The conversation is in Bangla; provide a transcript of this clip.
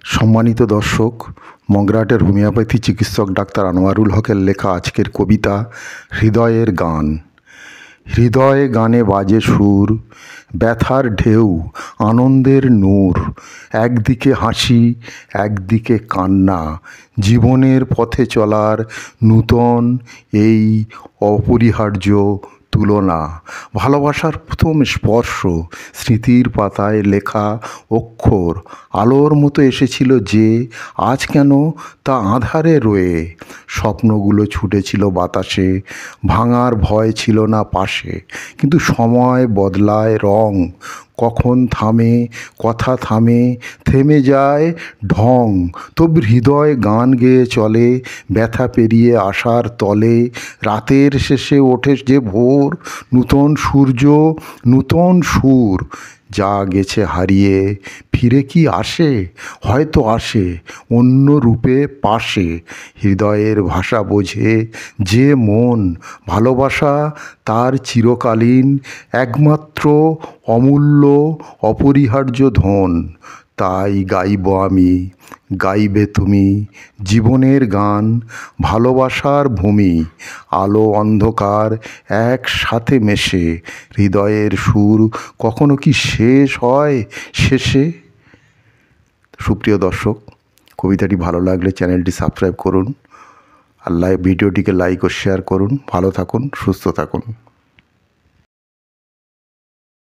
সম্মানিত দর্শক, মগরাহাটের হোমিওপ্যাথি চিকিৎসক ডাক্তার আনোয়ারুল হকের লেখা আজকের কবিতা হৃদয়ের গান। হৃদয়ে গানে বাজে সুর, ব্যথার ঢেউ, আনন্দের নূর, একদিকে হাসি একদিকে কান্না, জীবনের পথে চলার নূতন এই অপরিহার্য তুলনা। ভালোবাসার প্রথম স্পর্শ, স্মৃতির পাতায় লেখা অক্ষর, আলোর মতো এসেছিল যে আজ কেন তা আঁধারে রয়ে। স্বপ্নগুলো ছুটেছিল বাতাসে, ভাঙার ভয় ছিল না পাশে। কিন্তু সময় বদলায় রং, কখন থামে কথা, থেমে যায় ঢং। তবু হৃদয় গান গেয়ে চলে, ব্যথা পেরিয়ে আসার তলে। রাতের শেষে ওঠে যে ভোর, নূতন সূর্য, নূতন সুর। যা গেছে হারিয়ে ফিরে কি আসে? হয়তো আসে অন্য রূপে পাশে। হৃদয়ের ভাষা বোঝে যে মন, ভালোবাসা তার চিরকালীন একমাত্র অমূল্য অপরিহার্য ধন। তাই গাইব আমি, গাইবে তুমি জীবনের গান, ভালোবাসার ভূমি। আলো অন্ধকার একসাথে মেশে, হৃদয়ের সুর কখনো কি শেষ হয় শেষে? সুপ্রিয় দর্শক, কবিতাটি ভালো লাগলে চ্যানেলটি সাবস্ক্রাইব করুন আর ভিডিওটিকে লাইক ও শেয়ার করুন। ভালো থাকুন, সুস্থ থাকুন।